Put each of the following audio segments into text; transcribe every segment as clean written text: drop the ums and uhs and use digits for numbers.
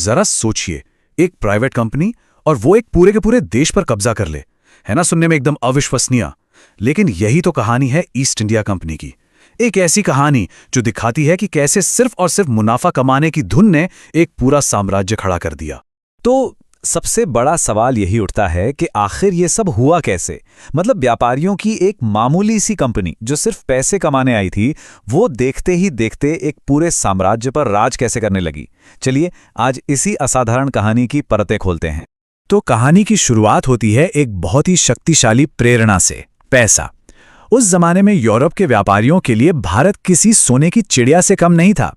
जरा सोचिए, एक प्राइवेट कंपनी और वो एक पूरे के पूरे देश पर कब्जा कर ले, है ना? सुनने में एकदम अविश्वसनीय। लेकिन यही तो कहानी है ईस्ट इंडिया कंपनी की। एक ऐसी कहानी जो दिखाती है कि कैसे सिर्फ और सिर्फ मुनाफा कमाने की धुन ने एक पूरा साम्राज्य खड़ा कर दिया। तो सबसे बड़ा सवाल यही उठता है कि आखिर ये सब हुआ कैसे? मतलब व्यापारियों की एक मामूली सी कंपनी जो सिर्फ पैसे कमाने आई थी, वो देखते ही देखते एक पूरे साम्राज्य पर राज कैसे करने लगी। चलिए आज इसी असाधारण कहानी की परतें खोलते हैं। तो कहानी की शुरुआत होती है एक बहुत ही शक्तिशाली प्रेरणा से, पैसा। उस जमाने में यूरोप के व्यापारियों के लिए भारत किसी सोने की चिड़िया से कम नहीं था।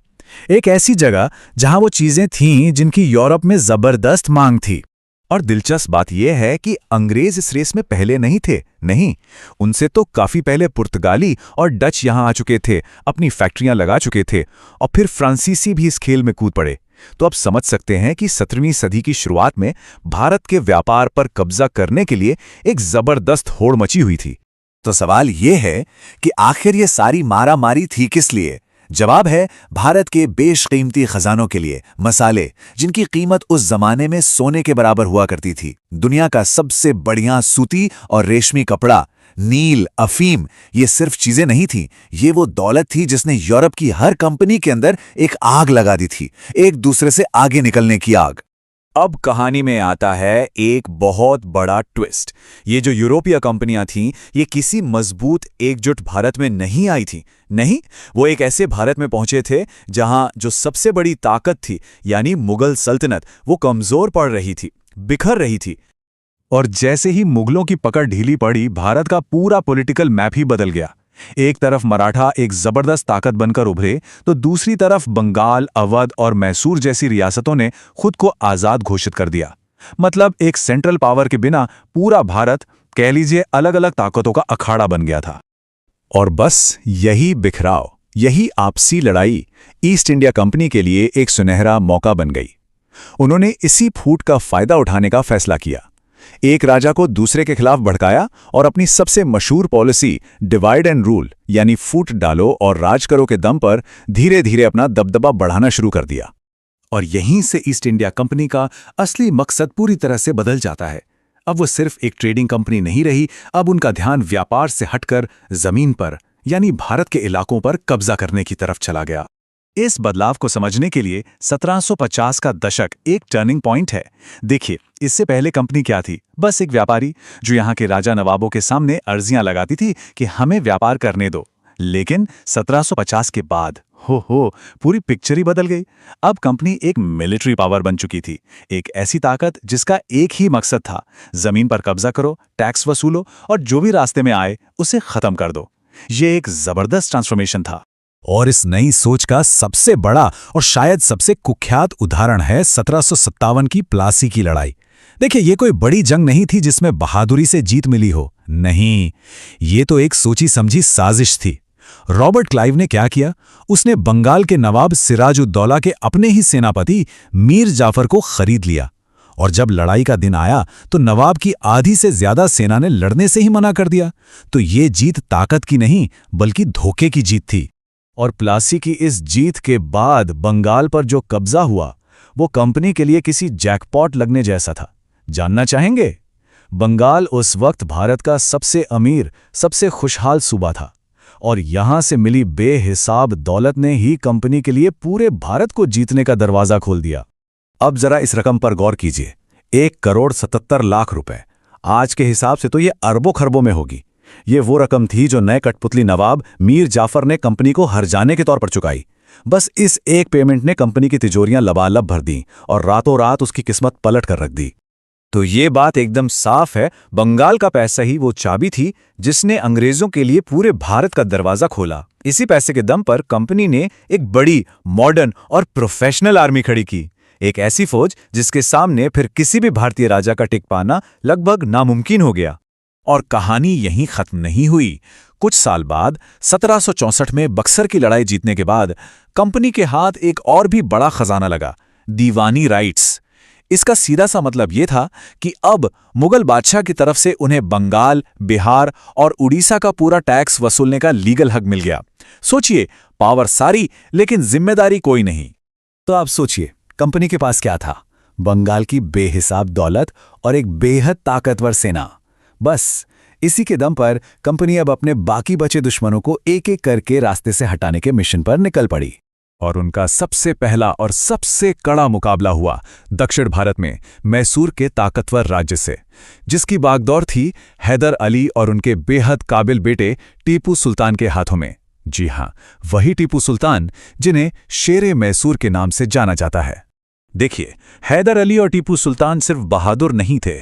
एक ऐसी जगह जहां वो चीजें थीं जिनकी यूरोप में जबरदस्त मांग थी। और दिलचस्प बात यह है कि अंग्रेज इस रेस में पहले नहीं थे। नहीं, उनसे तो काफी पहले पुर्तगाली और डच यहां आ चुके थे, अपनी फैक्ट्रियां लगा चुके थे, और फिर फ्रांसीसी भी इस खेल में कूद पड़े। तो अब समझ सकते हैं कि 17वीं सदी की शुरुआत में भारत के व्यापार पर कब्जा करने के लिए एक जबरदस्त होड़ मची हुई थी। तो सवाल ये है कि आखिर ये सारी मारामारी थी किस लिए? जवाब है भारत के बेशकीमती खजानों के लिए, मसाले जिनकी कीमत उस जमाने में सोने के बराबर हुआ करती थी। दुनिया का सबसे बढ़िया सूती और रेशमी कपड़ा, नील, अफीम, ये सिर्फ चीजें नहीं थीं, ये वो दौलत थी जिसने यूरोप की हर कंपनी के अंदर एक आग लगा दी थी, एक दूसरे से आगे निकलने की आग। अब कहानी में आता है एक बहुत बड़ा ट्विस्ट। ये जो यूरोपीय कंपनियां थीं, ये किसी मजबूत एकजुट भारत में नहीं आई थीं। नहीं, वो एक ऐसे भारत में पहुंचे थे जहां जो सबसे बड़ी ताकत थी, यानी मुगल सल्तनत, वो कमजोर पड़ रही थी, बिखर रही थी। और जैसे ही मुगलों की पकड़ ढीली पड़ी, भारत का पूरा पॉलिटिकल मैप ही बदल गया। एक तरफ मराठा एक जबरदस्त ताकत बनकर उभरे, तो दूसरी तरफ बंगाल, अवध और मैसूर जैसी रियासतों ने खुद को आजाद घोषित कर दिया। मतलब एक सेंट्रल पावर के बिना पूरा भारत, कह लीजिए, अलग अलग ताकतों का अखाड़ा बन गया था। और बस यही बिखराव, यही आपसी लड़ाई ईस्ट इंडिया कंपनी के लिए एक सुनहरा मौका बन गई। उन्होंने इसी फूट का फायदा उठाने का फैसला किया। एक राजा को दूसरे के खिलाफ भड़काया और अपनी सबसे मशहूर पॉलिसी डिवाइड एंड रूल, यानी फूट डालो और राज करो के दम पर धीरे धीरे अपना दबदबा बढ़ाना शुरू कर दिया। और यहीं से ईस्ट इंडिया कंपनी का असली मकसद पूरी तरह से बदल जाता है। अब वो सिर्फ एक ट्रेडिंग कंपनी नहीं रही, अब उनका ध्यान व्यापार से हटकर जमीन पर, यानी भारत के इलाकों पर कब्जा करने की तरफ चला गया। इस बदलाव को समझने के लिए 1750 का दशक एक टर्निंग पॉइंट है। देखिए, इससे पहले कंपनी क्या थी? बस एक व्यापारी जो यहाँ के राजा नवाबों के सामने अर्जियां लगाती थी कि हमें व्यापार करने दो। लेकिन 1750 के बाद पूरी पिक्चर ही बदल गई। अब कंपनी एक मिलिट्री पावर बन चुकी थी, एक ऐसी ताकत जिसका एक ही मकसद था, जमीन पर कब्जा करो, टैक्स वसूलो और जो भी रास्ते में आए उसे खत्म कर दो। ये एक जबरदस्त ट्रांसफॉर्मेशन था। और इस नई सोच का सबसे बड़ा और शायद सबसे कुख्यात उदाहरण है 1757 की प्लासी की लड़ाई। देखिए, ये कोई बड़ी जंग नहीं थी जिसमें बहादुरी से जीत मिली हो। नहीं, ये तो एक सोची समझी साजिश थी। रॉबर्ट क्लाइव ने क्या किया? उसने बंगाल के नवाब सिराजुद्दौला के अपने ही सेनापति मीर जाफर को खरीद लिया। और जब लड़ाई का दिन आया तो नवाब की आधी से ज्यादा सेना ने लड़ने से ही मना कर दिया। तो ये जीत ताकत की नहीं, बल्कि धोखे की जीत थी। और प्लासी की इस जीत के बाद बंगाल पर जो कब्जा हुआ, वो कंपनी के लिए किसी जैकपॉट लगने जैसा था। जानना चाहेंगे? बंगाल उस वक्त भारत का सबसे अमीर, सबसे खुशहाल सूबा था, और यहां से मिली बेहिसाब दौलत ने ही कंपनी के लिए पूरे भारत को जीतने का दरवाजा खोल दिया। अब जरा इस रकम पर गौर कीजिए, 1,77,00,000 रुपए। आज के हिसाब से तो ये अरबों खरबों में होगी। ये वो रकम थी जो नए कठपुतली नवाब मीर जाफर ने कंपनी को हर्जाने के तौर पर चुकाई। बस इस एक पेमेंट ने कंपनी की तिजोरियां लबालब भर दी और रातों रात उसकी किस्मत पलट कर रख दी। तो ये बात एकदम साफ है, बंगाल का पैसा ही वो चाबी थी जिसने अंग्रेजों के लिए पूरे भारत का दरवाजा खोला। इसी पैसे के दम पर कंपनी ने एक बड़ी, मॉडर्न और प्रोफेशनल आर्मी खड़ी की। एक ऐसी फौज जिसके सामने फिर किसी भी भारतीय राजा का टिक पाना लगभग नामुमकिन हो गया। और कहानी यहीं खत्म नहीं हुई। कुछ साल बाद 1764 में बक्सर की लड़ाई जीतने के बाद कंपनी के हाथ एक और भी बड़ा खजाना लगा, दीवानी राइट्स। इसका सीधा सा मतलब यह था कि अब मुगल बादशाह की तरफ से उन्हें बंगाल, बिहार और उड़ीसा का पूरा टैक्स वसूलने का लीगल हक मिल गया। सोचिए, पावर सारी लेकिन जिम्मेदारी कोई नहीं। तो आप सोचिए, कंपनी के पास क्या था? बंगाल की बेहिसाब दौलत और एक बेहद ताकतवर सेना। बस इसी के दम पर कंपनी अब अपने बाकी बचे दुश्मनों को एक एक करके रास्ते से हटाने के मिशन पर निकल पड़ी। और उनका सबसे पहला और सबसे कड़ा मुकाबला हुआ दक्षिण भारत में मैसूर के ताकतवर राज्य से, जिसकी बागडोर थी हैदर अली और उनके बेहद काबिल बेटे टीपू सुल्तान के हाथों में। जी हां, वही टीपू सुल्तान जिन्हें शेरे मैसूर के नाम से जाना जाता है। देखिए, हैदर अली और टीपू सुल्तान सिर्फ बहादुर नहीं थे,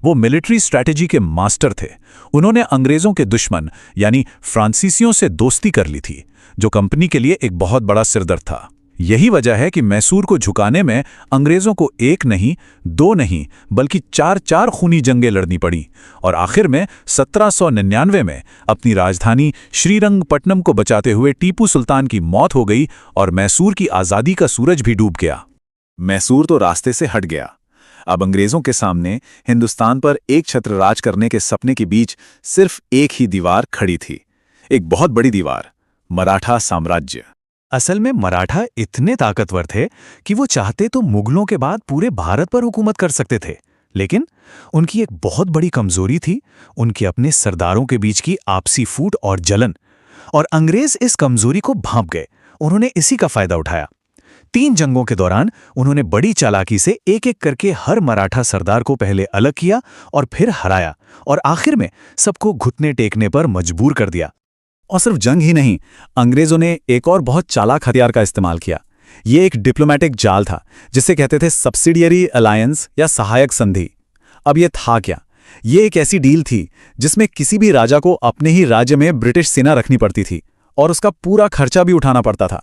वो मिलिट्री स्ट्रैटेजी के मास्टर थे। उन्होंने अंग्रेजों के दुश्मन यानी फ्रांसीसियों से दोस्ती कर ली थी, जो कंपनी के लिए एक बहुत बड़ा सिरदर्द था। यही वजह है कि मैसूर को झुकाने में अंग्रेजों को एक नहीं, दो नहीं, बल्कि चार खूनी जंगें लड़नी पड़ी और आखिर में 1799 में अपनी राजधानी श्रीरंगपट्टनम को बचाते हुए टीपू सुल्तान की मौत हो गई और मैसूर की आज़ादी का सूरज भी डूब गया। मैसूर तो रास्ते से हट गया। अब अंग्रेजों के सामने हिंदुस्तान पर एक छत्र राज करने के सपने के बीच सिर्फ एक ही दीवार खड़ी थी, एक बहुत बड़ी दीवार, मराठा साम्राज्य। असल में मराठा इतने ताकतवर थे कि वो चाहते तो मुगलों के बाद पूरे भारत पर हुकूमत कर सकते थे, लेकिन उनकी एक बहुत बड़ी कमजोरी थी उनके अपने सरदारों के बीच की आपसी फूट और जलन। और अंग्रेज इस कमजोरी को भांप गए। उन्होंने इसी का फायदा उठाया। 3 जंगों के दौरान उन्होंने बड़ी चालाकी से एक एक करके हर मराठा सरदार को पहले अलग किया और फिर हराया और आखिर में सबको घुटने टेकने पर मजबूर कर दिया। और सिर्फ जंग ही नहीं, अंग्रेजों ने एक और बहुत चालाक हथियार का इस्तेमाल किया। ये एक डिप्लोमेटिक जाल था जिसे कहते थे सब्सिडियरी अलायंस या सहायक संधि। अब ये था क्या? ये एक ऐसी डील थी जिसमें किसी भी राजा को अपने ही राज्य में ब्रिटिश सेना रखनी पड़ती थी और उसका पूरा खर्चा भी उठाना पड़ता था।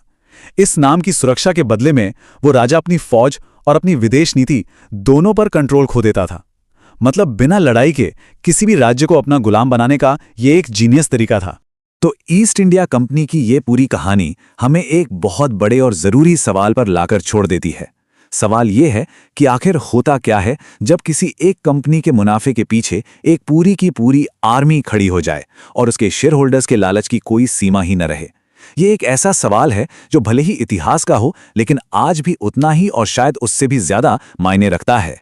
इस नाम की सुरक्षा के बदले में वो राजा अपनी फौज और अपनी विदेश नीति दोनों पर कंट्रोल खो देता था। मतलब बिना लड़ाई के किसी भी राज्य को अपना गुलाम बनाने का ये एक जीनियस तरीका था। तो ईस्ट इंडिया कंपनी की ये पूरी कहानी हमें एक बहुत बड़े और जरूरी सवाल पर लाकर छोड़ देती है। सवाल ये है कि आखिर होता क्या है जब किसी एक कंपनी के मुनाफे के पीछे एक पूरी की पूरी आर्मी खड़ी हो जाए और उसके शेयर होल्डर्स के लालच की कोई सीमा ही न रहे। ये एक ऐसा सवाल है जो भले ही इतिहास का हो, लेकिन आज भी उतना ही और शायद उससे भी ज्यादा मायने रखता है।